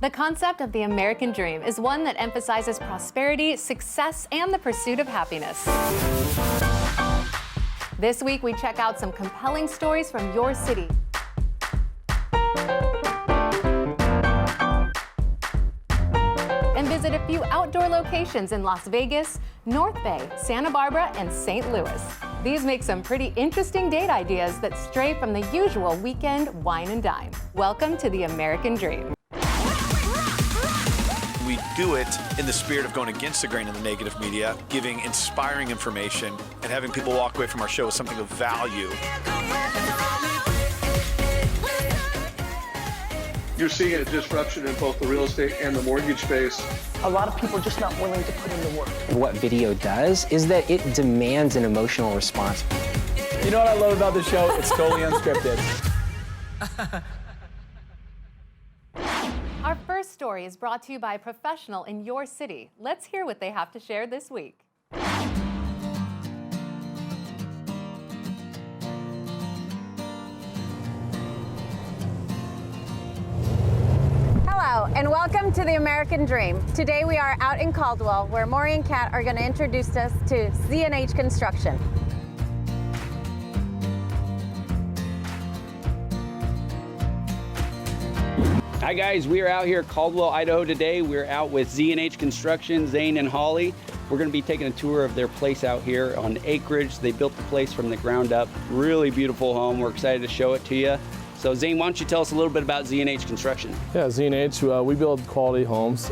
The concept of the American dream is one that emphasizes prosperity, success, and the pursuit of happiness. This week, we check out some compelling stories from your city. And visit a few outdoor locations in Las Vegas, North Bay, Santa Barbara, and St. Louis. These make some pretty interesting date ideas that stray from the usual weekend wine and dine. Welcome to the American dream. We do it in the spirit of going against the grain of the negative media, giving inspiring information, and having people walk away from our show with something of value. You're seeing a disruption in both the real estate and the mortgage space. A lot of people are just not willing to put in the work. What video does is that it demands an emotional response. You know what I love about the show? It's totally unscripted. Our first story is brought to you by a professional in your city. Let's hear what they have to share this week. Hello, and welcome to the American Dream. Today we are out in Caldwell, where Maury and Kat are going to introduce us to Z&H Construction. Hi guys, we are out here at Caldwell, Idaho today. We're out with Z&H Construction, Zane and Holly. We're going to be taking a tour of their place out here on acreage. They built the place from the ground up. Really beautiful home. We're excited to show it to you. So Zane, why don't you tell us a little bit about Z&H Construction? Yeah, Z&H, we build quality homes,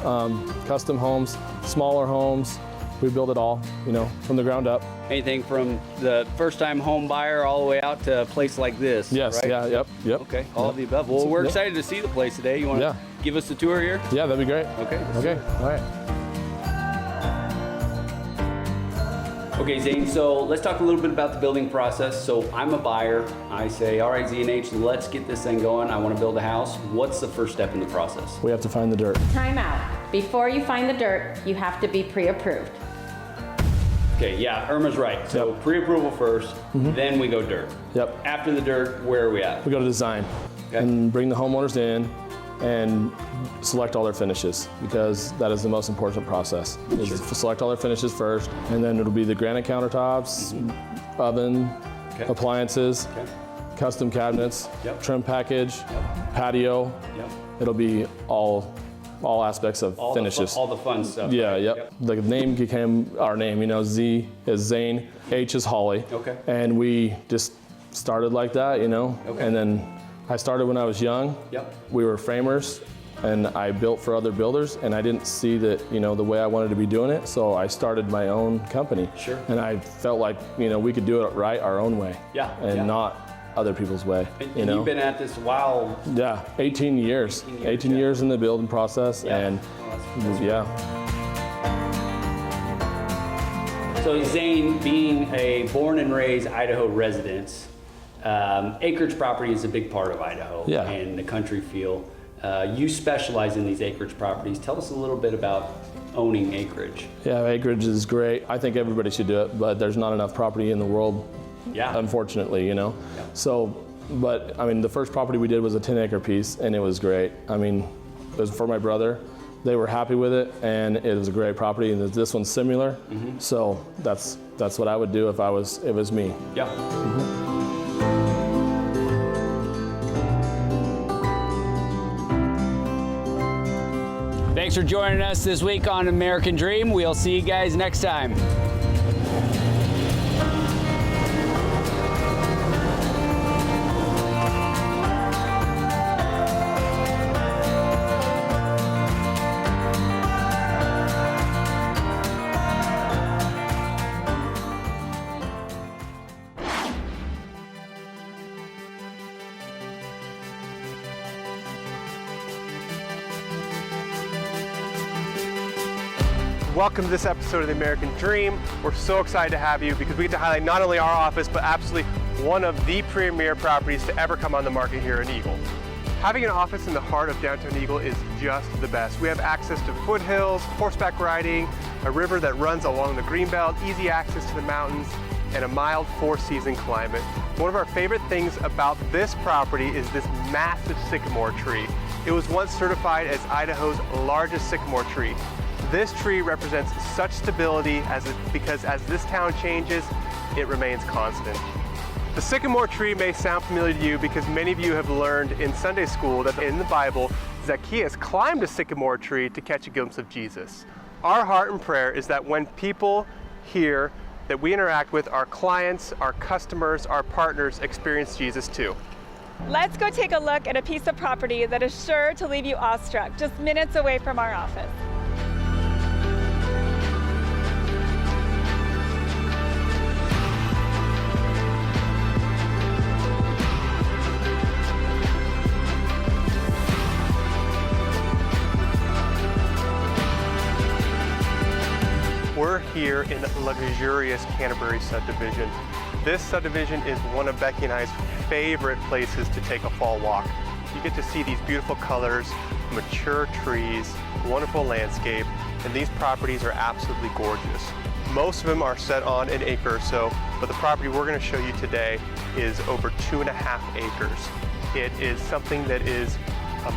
custom homes, smaller homes. We build it all, you know, from the ground up. Anything from the first-time home buyer all the way out to a place like this, yes, right? Yeah, yep. Okay, all of the above. Well, we're excited to see the place today. You want to give us a tour here? Yeah, that'd be great. Okay. Okay, all right. Okay, Zane, so let's talk a little bit about the building process. So I'm a buyer. I say, all right, Z&H, let's get this thing going. I want to build a house. What's the first step in the process? We have to find the dirt. Time out. Before you find the dirt, you have to be pre-approved. Okay, yeah, Irma's right. So pre-approval first, then we go dirt. Yep. After the dirt, where are we at? We go to design and bring the homeowners in and select all their finishes, because that is the most important process. Is select all their finishes first, and then it'll be the granite countertops, oven, appliances, custom cabinets, trim package, patio. It'll be all aspects of finishes. All the fun stuff. Yeah, yep. The name became our name, you know, Z is Zane, H is Holly. Okay. And we just started like that, you know. Okay. And then I started when I was young. Yep. We were framers, and I built for other builders, and I didn't see that, you know, the way I wanted to be doing it, so I started my own company. Sure. And I felt like, you know, we could do it right our own way. Yeah. And not other people's way. And you've been at this a while. Yeah, 18 years. 18 years in the building process, and So Zane, being a born and raised Idaho resident, acreage property is a big part of Idaho and the country feel. You specialize in these acreage properties. Tell us a little bit about owning acreage. Yeah, acreage is great. I think everybody should do it, but there's not enough property in the world, unfortunately, you know. So, but I mean, the first property we did was a 10-acre piece, and it was great. I mean, it was for my brother. They were happy with it, and it was a great property. And this one's similar, so that's what I would do if it was me. Yeah. Thanks for joining us this week on American Dream. We'll see you guys next time. Welcome to this episode of The American Dream. We're so excited to have you because we get to highlight not only our office, but absolutely one of the premier properties to ever come on the market here in Eagle. Having an office in the heart of downtown Eagle is just the best. We have access to foothills, horseback riding, a river that runs along the greenbelt, easy access to the mountains, and a mild four-season climate. One of our favorite things about this property is this massive sycamore tree. It was once certified as Idaho's largest sycamore tree. This tree represents such stability because as this town changes, it remains constant. The sycamore tree may sound familiar to you because many of you have learned in Sunday school that in the Bible, Zacchaeus climbed a sycamore tree to catch a glimpse of Jesus. Our heart and prayer is that when people here that we interact with, our clients, our customers, our partners, experience Jesus too. Let's go take a look at a piece of property that is sure to leave you awestruck, just minutes away from our office. We're here in luxurious Canterbury subdivision. This subdivision is one of Becky and I's favorite places to take a fall walk. You get to see these beautiful colors, mature trees, wonderful landscape, and these properties are absolutely gorgeous. Most of them are set on an acre or so, but the property we're going to show you today is over 2.5 acres. It is something that is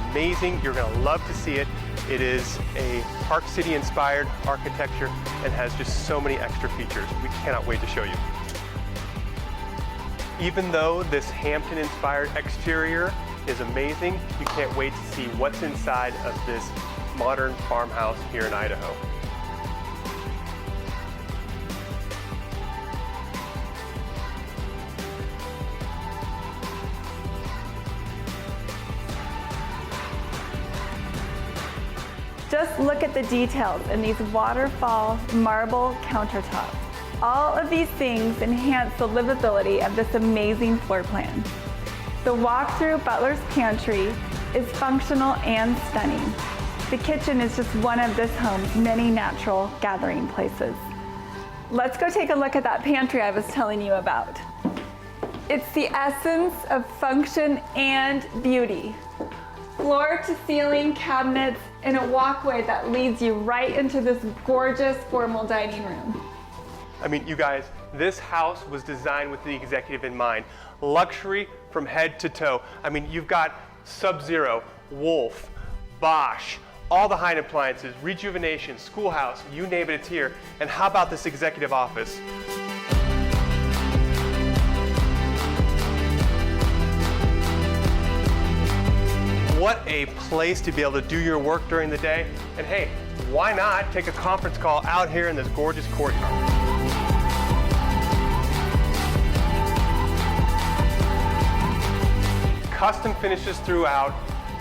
amazing. You're going to love to see it. It is a Park City inspired architecture and has just so many extra features. We cannot wait to show you. Even though this Hampton inspired exterior is amazing, you can't wait to see what's inside of this modern farmhouse here in Idaho. Just look at the details in these waterfall marble countertops. All of these things enhance the livability of this amazing floor plan. The walk-through butler's pantry is functional and stunning. The kitchen is just one of this home's many natural gathering places. Let's go take a look at that pantry I was telling you about. It's the essence of function and beauty. Floor-to-ceiling cabinets and a walkway that leads you right into this gorgeous formal dining room. I mean, you guys, this house was designed with the executive in mind. Luxury from head to toe. I mean, you've got Sub-Zero, Wolf, Bosch, all the high-end appliances, Rejuvenation, Schoolhouse, you name it, it's here. And how about this executive office? What a place to be able to do your work during the day. And hey, why not take a conference call out here in this gorgeous courtyard? Custom finishes throughout.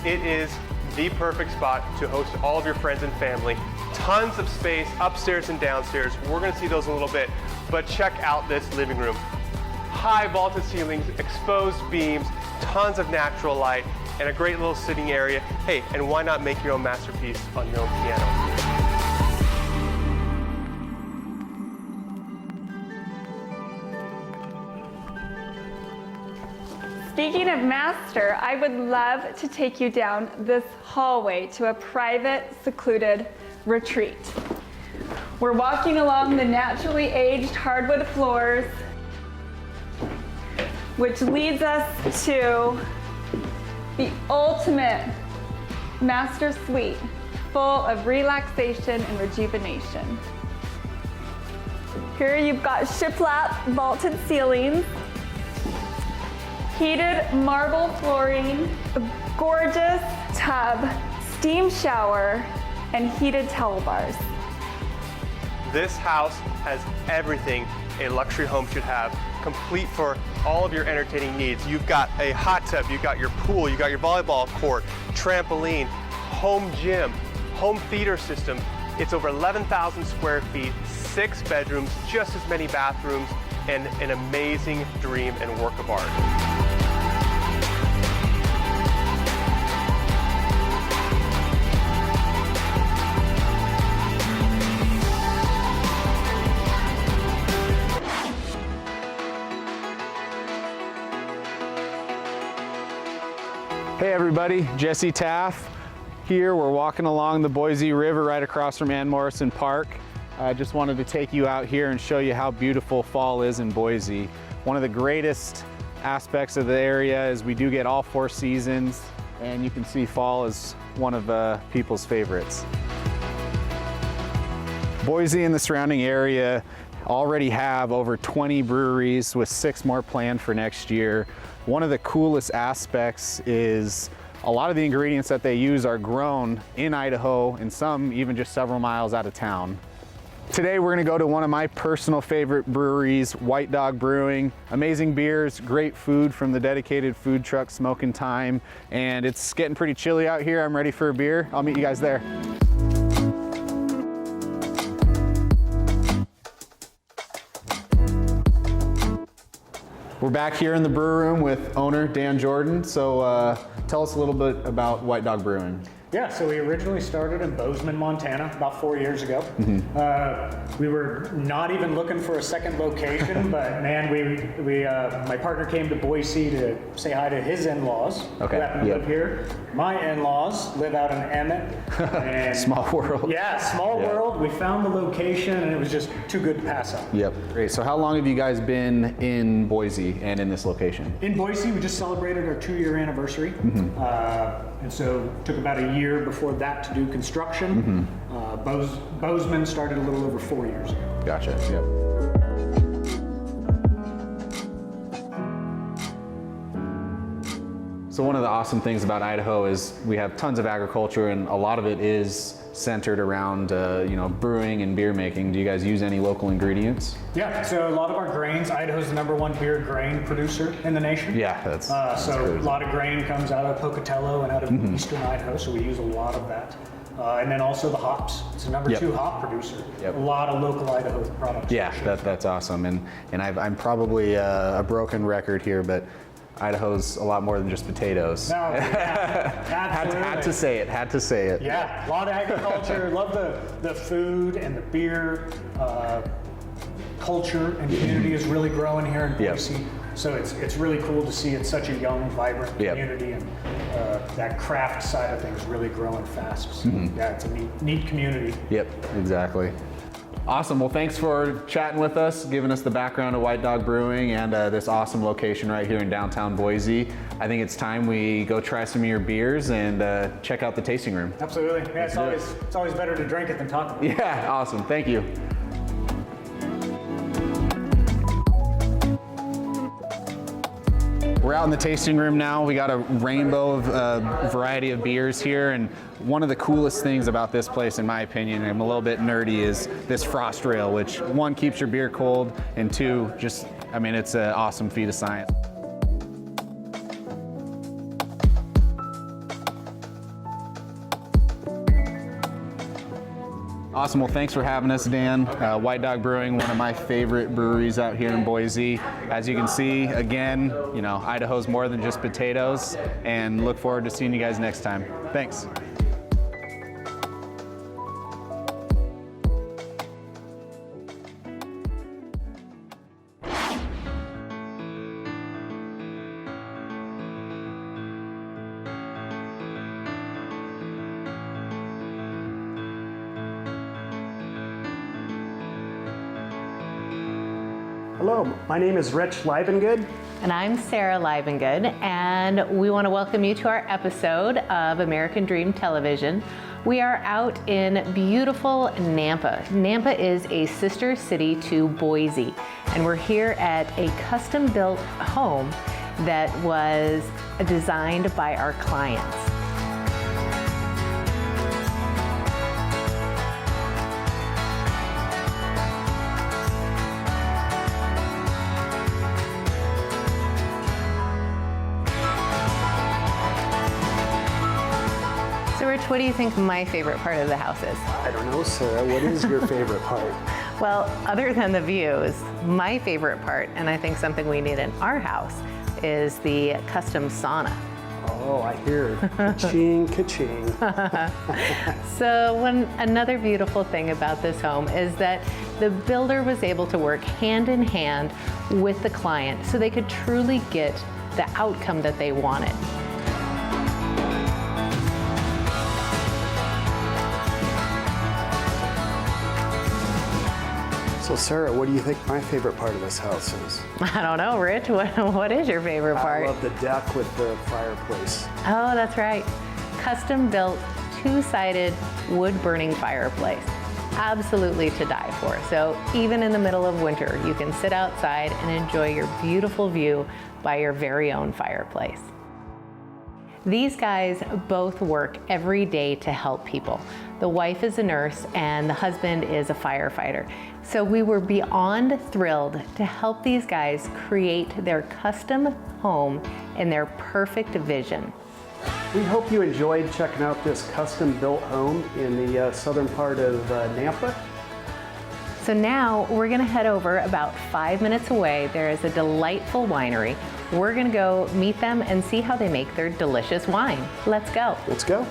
It is the perfect spot to host all of your friends and family. Tons of space upstairs and downstairs. We're going to see those in a little bit, but check out this living room. High vaulted ceilings, exposed beams, tons of natural light, and a great little sitting area. Hey, and why not make your own masterpiece on your own piano? Speaking of master, I would love to take you down this hallway to a private, secluded retreat. We're walking along the naturally aged hardwood floors, which leads us to the ultimate master suite, full of relaxation and rejuvenation. Here you've got shiplap vaulted ceilings, heated marble flooring, a gorgeous tub, steam shower, and heated towel bars. This house has everything a luxury home should have, complete for all of your entertaining needs. You've got a hot tub, you've got your pool, you've got your volleyball court, trampoline, home gym, home theater system. It's over 11,000 square feet, 6 bedrooms, just as many bathrooms, and an amazing dream and work of art. Hey everybody, Jesse Taff here. We're walking along the Boise River right across from Ann Morrison Park. I just wanted to take you out here and show you how beautiful fall is in Boise. One of the greatest aspects of the area is we do get all 4 seasons. and you can see fall is one of people's favorites. Boise and the surrounding area already have over 20 breweries with 6 more planned for next year. One of the coolest aspects is a lot of the ingredients that they use are grown in Idaho and some even just several miles out of town. Today we're gonna go to one of my personal favorite breweries, White Dog Brewing. Amazing beers, great food from the dedicated food truck Smoking Time, and it's getting pretty chilly out here. I'm ready for a beer. I'll meet you guys there. We're back here in the brew room with owner Dan Jordan. So tell us a little bit about White Dog Brewing. Yeah, so we originally started in Bozeman, Montana, about 4 years ago. We were not even looking for a second location, but man, my partner came to Boise to say hi to his in-laws, who happen to live here. My in-laws live out in Emmett. And small world. Yeah, small world. We found the location, and it was just too good to pass up. Yep. Great. So how long have you guys been in Boise and in this location? In Boise, we just celebrated our 2-year anniversary. And so took about a year before that to do construction. Bozeman started a little over 4 years ago. Gotcha. Yep. So one of the awesome things about Idaho is we have tons of agriculture, and a lot of it is centered around brewing and beer making. Do you guys use any local ingredients? Yeah, so a lot of our grains, Idaho's the #1 beer grain producer in the nation. Yeah, that's so crazy. a lot of grain comes out of Pocatello and out of eastern Idaho, so we use a lot of that. And then also the hops. It's the #2 hop producer. A lot of local Idaho products. Yeah, that's awesome. And I'm probably a broken record here, but Idaho's a lot more than just potatoes. No, yeah, absolutely. had to say it. Yeah, a lot of agriculture. Love the food and the beer. Culture and community is really growing here in Boise. So it's really cool to see it's such a young, vibrant community, and that craft side of things really growing fast. So yeah, it's a neat community. Yep, exactly. Awesome. Well, thanks for chatting with us, giving us the background of White Dog Brewing and this awesome location right here in downtown Boise. I think it's time we go try some of your beers and check out the tasting room. Absolutely. Yeah, it's always better to drink it than talk about it. Yeah, awesome. Thank you. We're out in the tasting room now. We got a rainbow of variety of beers here, and one of the coolest things about this place, in my opinion, and I'm a little bit nerdy, is this frost rail, which 1, keeps your beer cold, and 2, it's an awesome feat of science. Awesome. Well, thanks for having us, Dan. White Dog Brewing, one of my favorite breweries out here in Boise. As you can see, again, Idaho's more than just potatoes, and look forward to seeing you guys next time. Thanks. Hello, my name is Rich Libengood. And I'm Sarah Libengood, and we want to welcome you to our episode of American Dream Television. We are out in beautiful Nampa. Nampa is a sister city to Boise, and we're here at a custom-built home that was designed by our clients. So Rich, what do you think my favorite part of the house is? I don't know, Sarah. What is your favorite part? Well, other than the views, my favorite part, and I think something we need in our house, is the custom sauna. Oh, I hear ka-ching, ka-ching. So another beautiful thing about this home is that the builder was able to work hand in hand with the client so they could truly get the outcome that they wanted. So Sarah, what do you think my favorite part of this house is? I don't know, Rich. What is your favorite part? I love the deck with the fireplace. Oh, that's right. Custom built, two-sided wood-burning fireplace. Absolutely to die for. So even in the middle of winter, you can sit outside and enjoy your beautiful view by your very own fireplace. These guys both work every day to help people. The wife is a nurse and the husband is a firefighter. So we were beyond thrilled to help these guys create their custom home in their perfect vision. We hope you enjoyed checking out this custom-built home in the southern part of Nampa. So now we're gonna head over about 5 minutes away. There is a delightful winery. We're gonna go meet them and see how they make their delicious wine. Let's go. Let's go.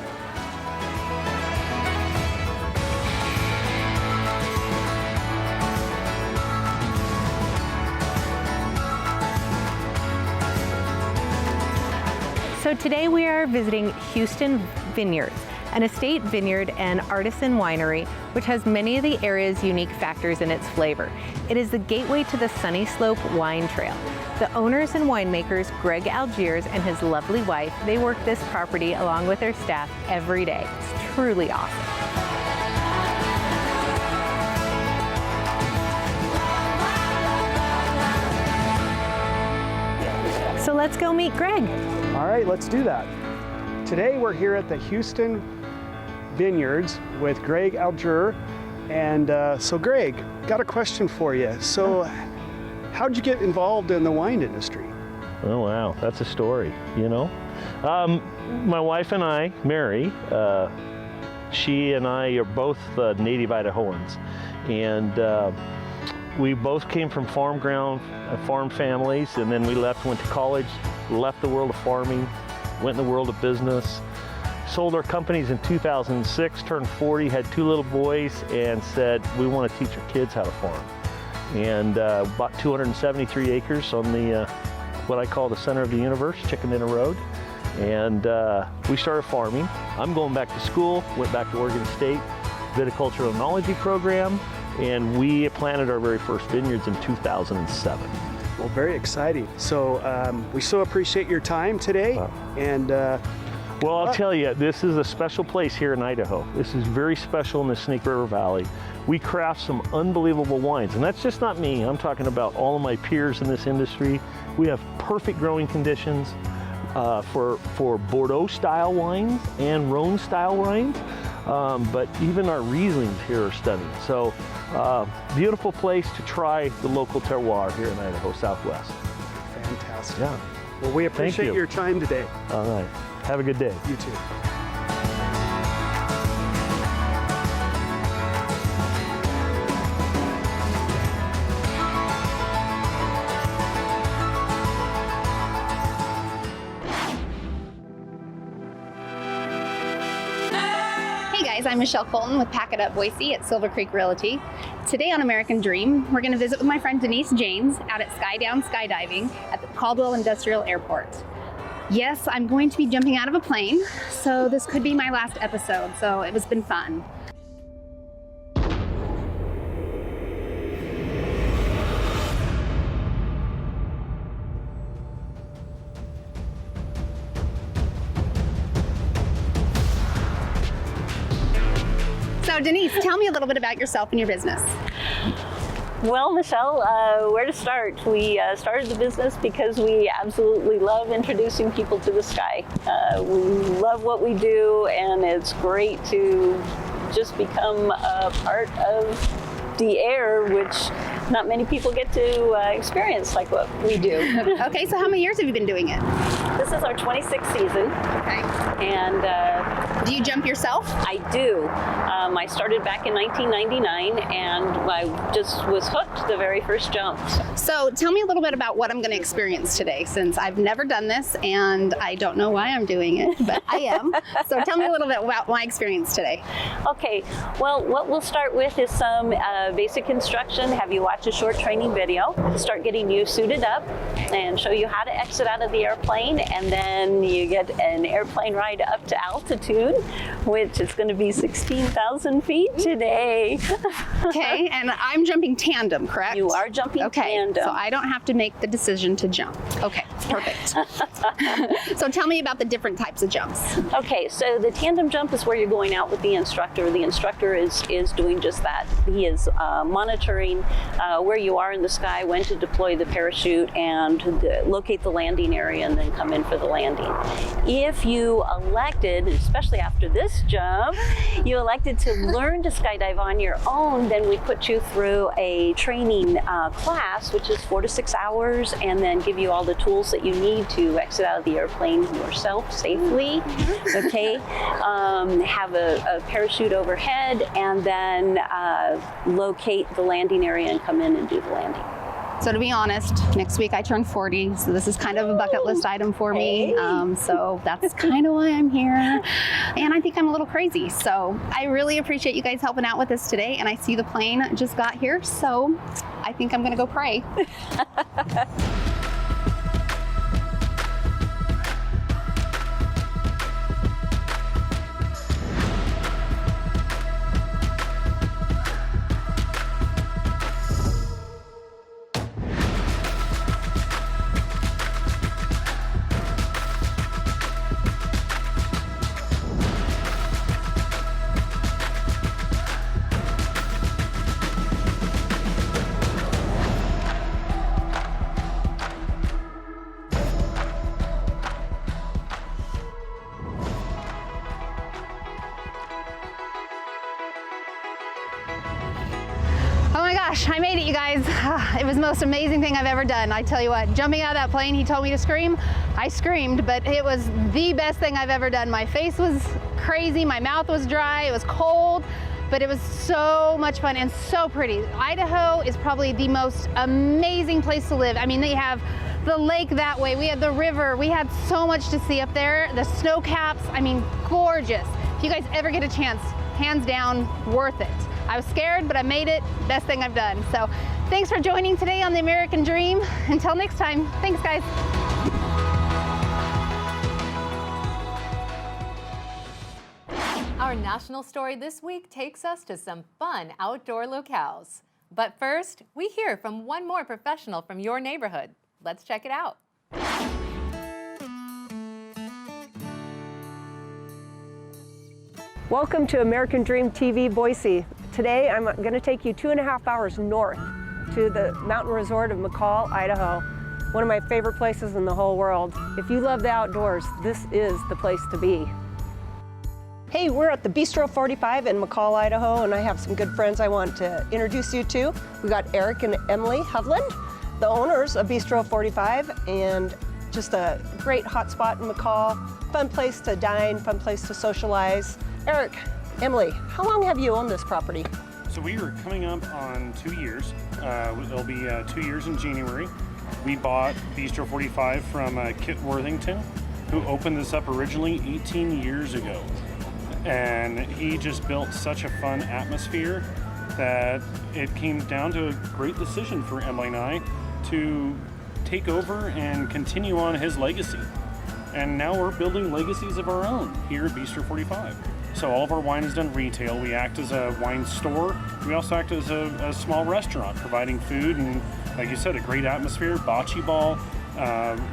So today we are visiting Houston Vineyards, an estate vineyard and artisan winery, which has many of the area's unique factors in its flavor. It is the gateway to the Sunny Slope Wine Trail. The owners and winemakers, Greg Algiers and his lovely wife, they work this property along with their staff every day. It's truly awesome. So let's go meet Greg. All right, let's do that. Today we're here at the Houston Vineyards with Greg Algiers. And so Greg, got a question for you. So how'd you get involved in the wine industry? Oh wow, that's a story, you know. My wife and I, Mary, she and I are both native Idahoans. And we both came from farm families, and then we went to college, left the world of farming, went in the world of business, sold our companies in 2006, turned 40, had 2 little boys, and said, we want to teach our kids how to farm. And bought 273 acres on the, what I call the center of the universe, Chicken Dinner Road. And we started farming. I'm going back to school, went back to Oregon State, viticultural enology program, and we planted our very first vineyards in 2007. Well, very exciting. So we so appreciate your time today. And well, I'll tell you, this is a special place here in Idaho. This is very special in the Snake River Valley. We craft some unbelievable wines, and that's just not me. I'm talking about all of my peers in this industry. We have perfect growing conditions for Bordeaux-style wines and Rhone-style wines. But even our Rieslings here are stunning. So beautiful place to try the local terroir here in Idaho Southwest. Fantastic. Yeah. Well, we appreciate your time today. All right. Have a good day. You too. I'm Michelle Colton with Pack It Up Boise at Silver Creek Realty. Today on American Dream, we're going to visit with my friend Denise James out at Skydown Skydiving at the Caldwell Industrial Airport. Yes, I'm going to be jumping out of a plane, so this could be my last episode, so it has been fun. So Denise, tell me a little bit about yourself and your business. Well, Michelle, where to start? We started the business because we absolutely love introducing people to the sky. We love what we do, and it's great to just become a part of the air, which not many people get to experience like what we do. Okay, so how many years have you been doing it? This is our 26th season. Okay. And do you jump yourself? I do. I started back in 1999, and I just was hooked the very first jump. So tell me a little bit about what I'm going to experience today, since I've never done this and I don't know why I'm doing it, but I am. So tell me a little bit about my experience today. Okay, well, what we'll start with is some basic instruction, have you watch a short training video, start getting you suited up, and show you how to exit out of the airplane, and then you get an airplane ride up to altitude Libengood, which is going to be 16,000 feet today. Okay, and I'm jumping tandem, correct? You are jumping tandem. So I don't have to make the decision to jump. Okay, perfect. So tell me about the different types of jumps. Okay, so the tandem jump is where you're going out with the instructor. The instructor is doing just that. He is monitoring where you are in the sky, when to deploy the parachute, and locate the landing area, and then come in for the landing. If you elected, especially after this jump, you elected to learn to skydive on your own, then we put you through a training class, which is 4 to 6 hours, and then give you all the tools that you need to exit out of the airplane yourself safely. Okay, have a parachute overhead, and then locate the landing area and come in and do the landing. So to be honest, next week I turn 40, so this is kind of a bucket list item for me. So that's kind of why I'm here. And I think I'm a little crazy. So I really appreciate you guys helping out with this today. And I see the plane just got here, so I think I'm gonna go pray. I made it, you guys. It was the most amazing thing I've ever done. I tell you what, jumping out of that plane, he told me to scream. I screamed, but it was the best thing I've ever done. My face was crazy, my mouth was dry, it was cold, but it was so much fun and so pretty. Idaho is probably the most amazing place to live. I mean, they have the lake that way, we had the river, we had so much to see up there. The snow caps, I mean, gorgeous. If you guys ever get a chance, hands down, worth it. I was scared, but I made it. Best thing I've done. So thanks for joining today on the American Dream. Until next time, thanks guys. Our national story this week takes us to some fun outdoor locales. But first, we hear from one more professional from your neighborhood. Let's check it out. Welcome to American Dream TV Boise. Today I'm going to take you 2.5 hours north to the mountain resort of McCall, Idaho. One of my favorite places in the whole world. If you love the outdoors, this is the place to be. Hey, we're at the Bistro 45 in McCall, Idaho, and I have some good friends I want to introduce you to. We got Eric and Emily Hovland, the owners of Bistro 45, and just a great hot spot in McCall. Fun place to dine, fun place to socialize. Eric, Emily, how long have you owned this property? So we are coming up on 2 years. It'll be 2 years in January. We bought Bistro 45 from Kit Worthington, who opened this up originally 18 years ago. And he just built such a fun atmosphere that it came down to a great decision for Emily and I to take over and continue on his legacy. And now we're building legacies of our own here at Bistro 45. So all of our wine is done retail. We act as a wine store. We also act as a small restaurant, providing food and, like you said, a great atmosphere, bocce ball.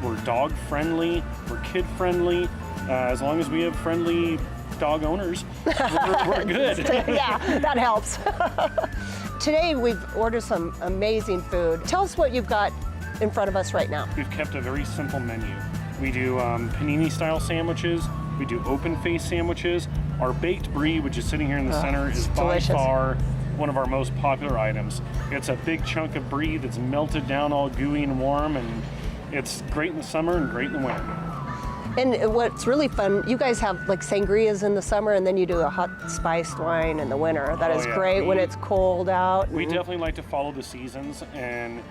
We're dog friendly, we're kid friendly. As long as we have friendly dog owners, we're good. Yeah, that helps. Today we've ordered some amazing food. Tell us what you've got in front of us right now. We've kept a very simple menu. We do panini style sandwiches. We do open face sandwiches. Our baked brie, which is sitting here in the center, is by far one of our most popular items. It's a big chunk of brie that's melted down all gooey and warm, and it's great in the summer and great in the winter. And what's really fun, you guys have like sangrias in the summer, and then you do a hot spiced wine in the winter. That is great when it's cold out. We definitely like to follow the seasons, and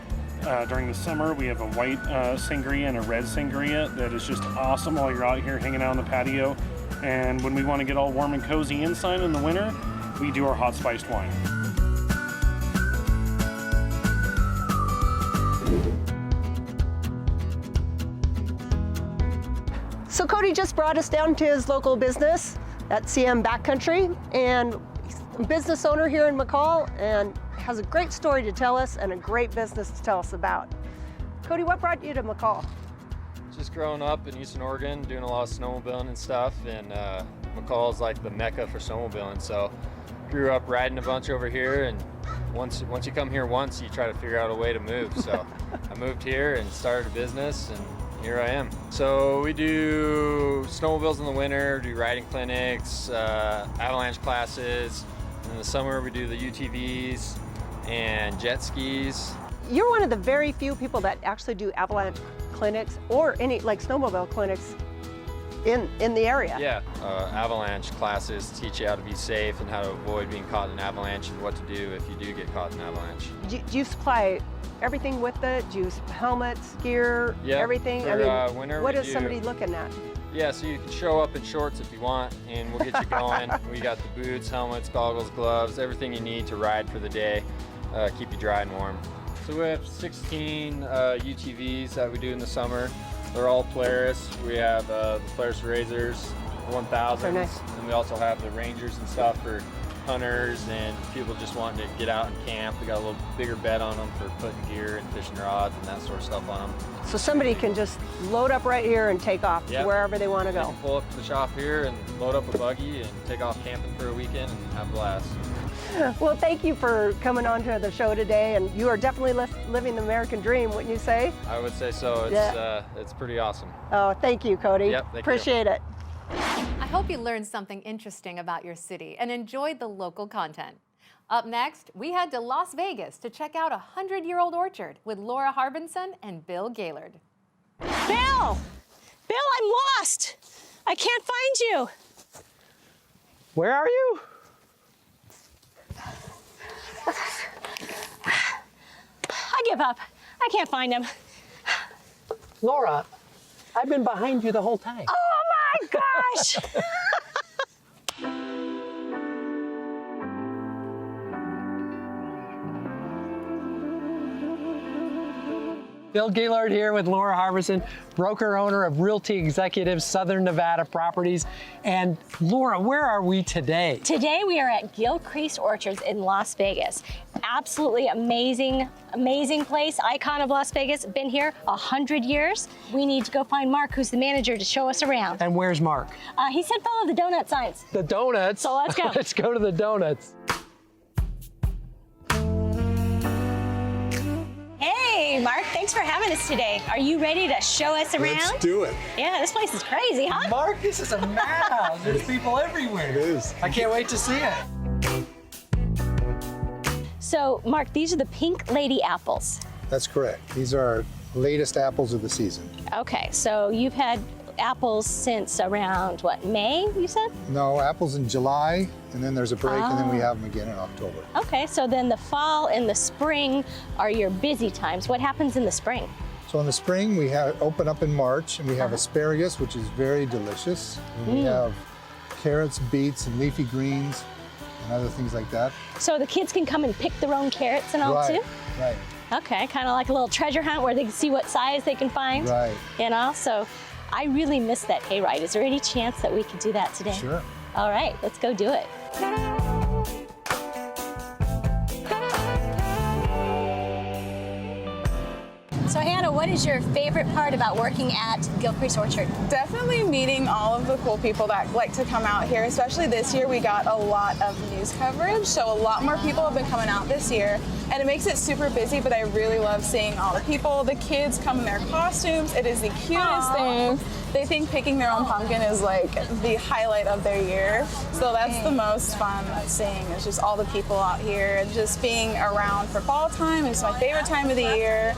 during the summer we have a white sangria and a red sangria that is just awesome while you're out here hanging out on the patio. And when we want to get all warm and cozy inside in the winter, we do our hot spiced wine. So Cody just brought us down to his local business. at CM Backcountry, and he's a business owner here in McCall and has a great story to tell us and a great business to tell us about. Cody, what brought you to McCall? Just growing up in Eastern Oregon, doing a lot of snowmobiling and stuff, and McCall is like the mecca for snowmobiling. So grew up riding a bunch over here, and once you come here once, you try to figure out a way to move. So I moved here and started a business, and here I am. So we do snowmobiles in the winter, do riding clinics, avalanche classes. In the summer, we do the UTVs and jet skis. You're one of the very few people that actually do avalanche clinics or any like snowmobile clinics in the area. Yeah, avalanche classes teach you how to be safe and how to avoid being caught in an avalanche and what to do if you do get caught in an avalanche. Do you supply everything with it? Do you helmets, gear, everything? For, winter what we is do. somebody looking at? Yeah, so you can show up in shorts if you want, and we'll get you going. We got the boots, helmets, goggles, gloves, everything you need to ride for the day, keep you dry and warm. So we have 16 UTVs that we do in the summer. They're all Polaris. We have the Polaris Razors, 1000s, nice. and we also have the Rangers and stuff for hunters and people just wanting to get out and camp. We got a little bigger bed on them for putting gear and fishing rods and that sort of stuff on them. So somebody can just load up right here and take off Yep. to wherever they want to You go. can pull up to the shop here and load up a buggy and take off camping for a weekend and have a blast. Well, thank you for coming on to the show today, and you are definitely living the American dream, wouldn't you say? I would say so. It's it's pretty awesome. Oh, thank you, Cody. Yep, thank you. Appreciate it. I hope you learned something interesting about your city and enjoyed the local content. Up next, we head to Las Vegas to check out a 100-year-old orchard with Laura Harbinson and Bill Gaylord. Bill! Bill, I'm lost! I can't find you! Where are you? I give up. I can't find him. Laura, I've been behind you the whole time. Oh my gosh! Bill Gaylord here with Laura Harbison, broker owner of Realty Executives Southern Nevada Properties. And Laura, where are we today? Today we are at Gilcrease Orchards in Las Vegas. Absolutely amazing, amazing place, icon of Las Vegas. Been here 100 years. We need to go find Mark, who's the manager, to show us around. And where's Mark? He said follow the donut signs. The donuts? So let's go. Let's go to the donuts. Hey, Mark, thanks for having us today. Are you ready to show us around? Let's do it. Yeah, this place is crazy, huh? Mark, this is a madhouse. There's people everywhere. It is. I can't wait to see it. So, Mark, these are the Pink Lady apples. That's correct. These are our latest apples of the season. Okay, so you've had apples since around, what, May, you said? No, apples in July, and then there's a break, and then we have them again in October. Okay, so then the fall and the spring are your busy times. What happens in the spring? So in the spring, we open up in March, and we have asparagus, which is very delicious. And we have carrots, beets, and leafy greens, and other things like that. So the kids can come and pick their own carrots and all too? Right. Okay, kind of like a little treasure hunt where they can see what size they can find. Right. You know, so I really miss that hayride. Is there any chance that we could do that today? Sure. All right, let's go do it. So Hannah, what is your favorite part about working at Gilcrease Orchard? Definitely meeting all of the cool people that like to come out here, especially this year we got a lot of news coverage, so a lot more people have been coming out this year, and it makes it super busy, but I really love seeing all the people. The kids come in their costumes. It is the cutest thing. They think picking their own pumpkin is like the highlight of their year, so that's the most fun seeing, is just all the people out here. Just being around for fall time is my favorite time of the year.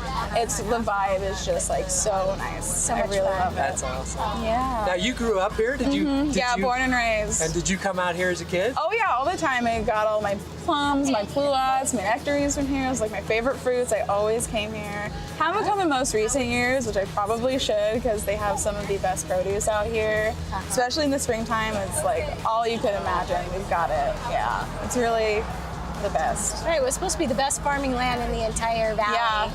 The vibe is just like so nice. I really love it. That's awesome. Yeah. Now you grew up here? Did you? Yeah, born and raised. And did you come out here as a kid? Oh yeah, all the time. I got all my plums, my pluots, my nectarines from here. It was like my favorite fruits. I always came here. Haven't come in most recent years, which I probably should, because they have some of the best produce out here. Especially in the springtime, it's like all you could imagine. We've got it. Yeah, it's really the best. All right, it was supposed to be the best farming land in the entire valley. Yeah.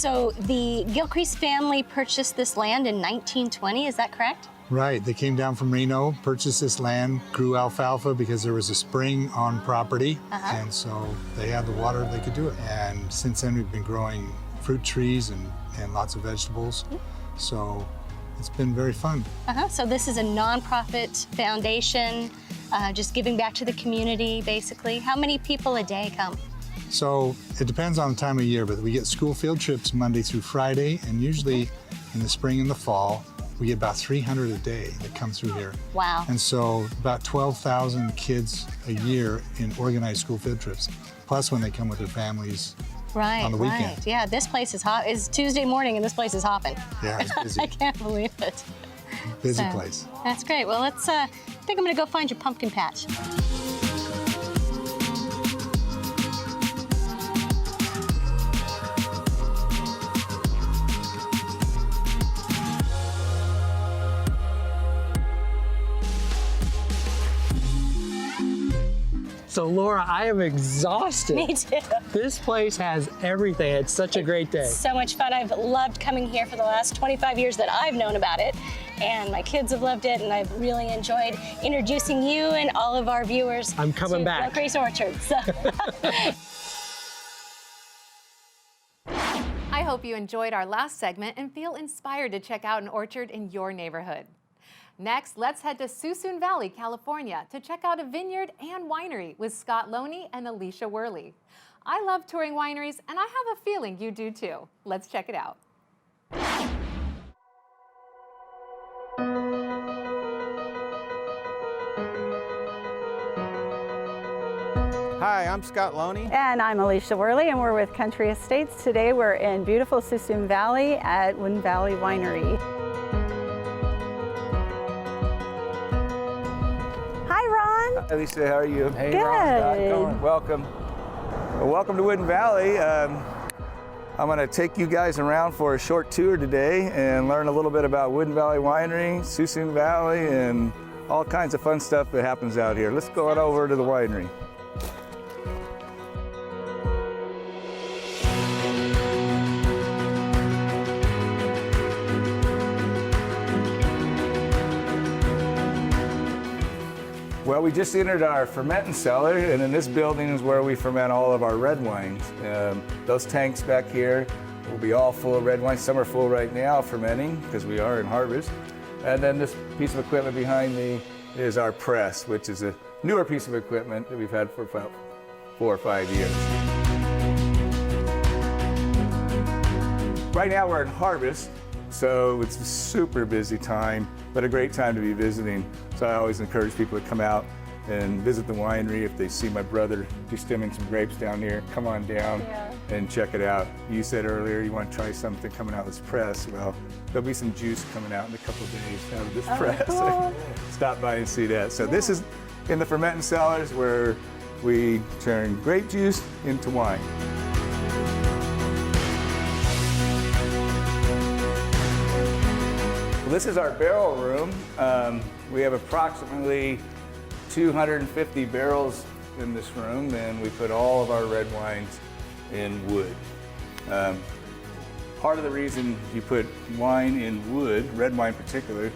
So the Gilcrease family purchased this land in 1920, is that correct? Right, they came down from Reno, purchased this land, grew alfalfa because there was a spring on property, and so they had the water, they could do it. And since then we've been growing fruit trees and lots of vegetables, so it's been very fun. So this is a nonprofit foundation, just giving back to the community, basically. How many people a day come? So it depends on the time of year, but we get school field trips Monday through Friday, and usually in the spring and the fall, we get about 300 a day that come through here. Wow. And so about 12,000 kids a year in organized school field trips, plus when they come with their families on the weekend. Right. Yeah, this place is hot. It's Tuesday morning and this place is hopping. Yeah, it's busy. I can't believe it. Busy place. That's great. Well, let's, I think I'm gonna go find your pumpkin patch. So Laura, I am exhausted. Me too. This place has everything. It's such a great day. So much fun. I've loved coming here for the last 25 years that I've known about it. And my kids have loved it, and I've really enjoyed introducing you and all of our viewers I'm coming back. Gilcrease Orchards. I hope you enjoyed our last segment and feel inspired to check out an orchard in your neighborhood. Next, let's head to Suisun Valley, California to check out a vineyard and winery with Scott Loney and Alicia Worley. I love touring wineries, and I have a feeling you do too. Let's check it out. Hi, I'm Scott Loney. And I'm Alicia Worley, and we're with Country Estates. Today we're in beautiful Suisun Valley at Wood Valley Winery. Hi, Ron. Hi, Lisa, how are you? Hey, Good. Ron, Scott, Colton, welcome. Well, welcome to Wood Valley. I'm going to take you guys around for a short tour today and learn a little bit about Wood Valley Winery, Suisun Valley, and all kinds of fun stuff that happens out here. Let's go on over to the winery. Well, we just entered our fermenting cellar, and in this building is where we ferment all of our red wines. Those tanks back here will be all full of red wine. Some are full right now fermenting because we are in harvest. And then this piece of equipment behind me is our press, which is a newer piece of equipment that we've had for about 4 or 5 years. Right now we're in harvest, so it's a super busy time, but a great time to be visiting. So I always encourage people to come out and visit the winery. If they see my brother distilling some grapes down here, come on down and check it out. You said earlier you want to try something coming out of this press. Well, there'll be some juice coming out in a couple of days out of this press. Cool. Stop by and see that. So this is in the fermenting cellars where we turn grape juice into wine. This is our barrel room. We have approximately 250 barrels in this room, and we put all of our red wines in wood. Part of the reason you put wine in wood, red wine in particular,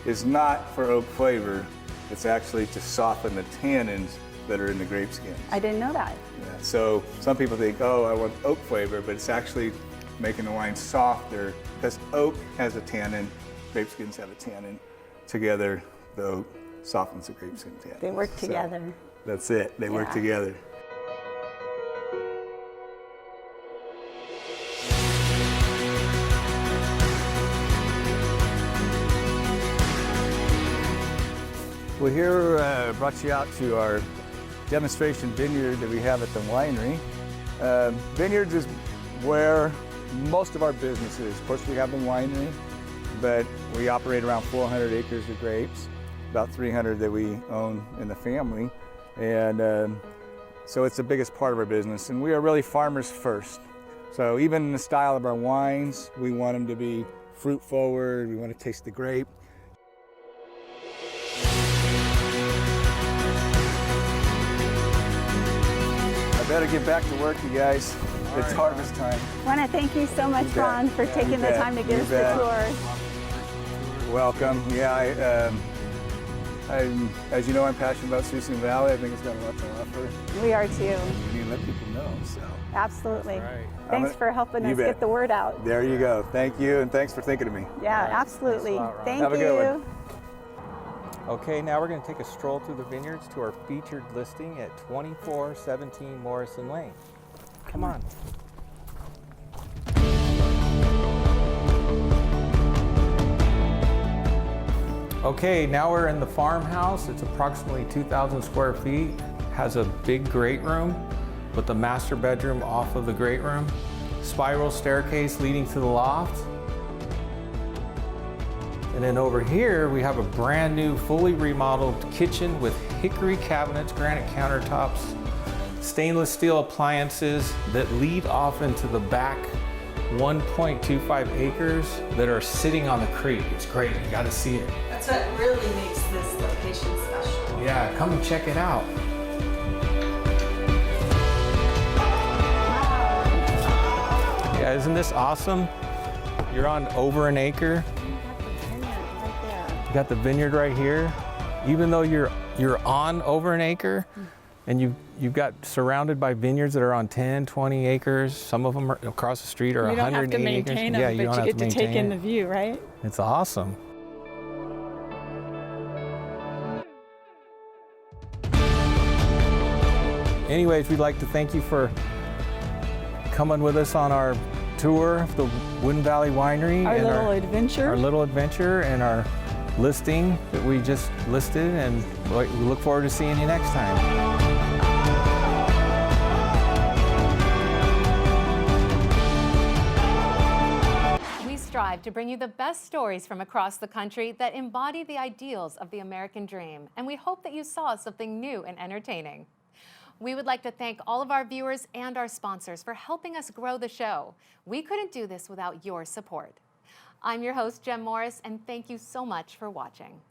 is not for oak flavor. It's actually to soften the tannins that are in the grape skins. I didn't know that. Yeah, so some people think, oh, I want oak flavor, but it's actually making the wine softer because oak has a tannin. Grape skins have a tannin. Together, the oak softens the grape skin tannin. They work together. So that's it. They work together. Well, here brought you out to our demonstration vineyard that we have at the winery. Vineyards is where most of our business is. Of course, we have the winery, but we operate around 400 acres of grapes, about 300 that we own in the family. And so it's the biggest part of our business. And we are really farmers first. So even in the style of our wines, we want them to be fruit forward. We want to taste the grape. I better get back to work, you guys. It's harvest time. I want to thank you so much, You bet. Ron, for Yeah, taking you the bet. time to give You us the bet. tour. Welcome. Yeah, as you know, I'm passionate about Susan Valley. I think it's got a lot to offer. We are too. You need to let people know. So Absolutely. right. Thanks for helping You us bet. get the word out. there you go. Thank you, and thanks for thinking of me. Yeah, absolutely. Thank Have a you. good one. Okay, now we're going to take a stroll through the vineyards to our featured listing at 2417 Morrison Lane. Come on. Okay, now we're in the farmhouse. It's approximately 2,000 square feet. Has a big great room with the master bedroom off of the great room. Spiral staircase leading to the loft. And then over here, we have a brand new, fully remodeled kitchen with hickory cabinets, granite countertops, stainless steel appliances that lead off into the back 1.25 acres that are sitting on the creek. It's great, you gotta see it. That's what really makes this location special. Yeah, come and check it out. Yeah, isn't this awesome? You're on over an acre. You got the vineyard right here. Even though you're on over an acre, and you've got surrounded by vineyards that are on 10, 20 acres. Some of them are across the street are 180 acres. You don't have to maintain them, yeah, you but don't you have get to to take maintain in it. the view, right? It's awesome. Anyways, we'd like to thank you for coming with us on our tour of the Woodin Valley Winery. Our and little adventure. Our little adventure and our listing that we just listed, and we look forward to seeing you next time. We strive to bring you the best stories from across the country that embody the ideals of the American dream, and we hope that you saw something new and entertaining. We would like to thank all of our viewers and our sponsors for helping us grow the show. We couldn't do this without your support. I'm your host, Jem Morris, and thank you so much for watching.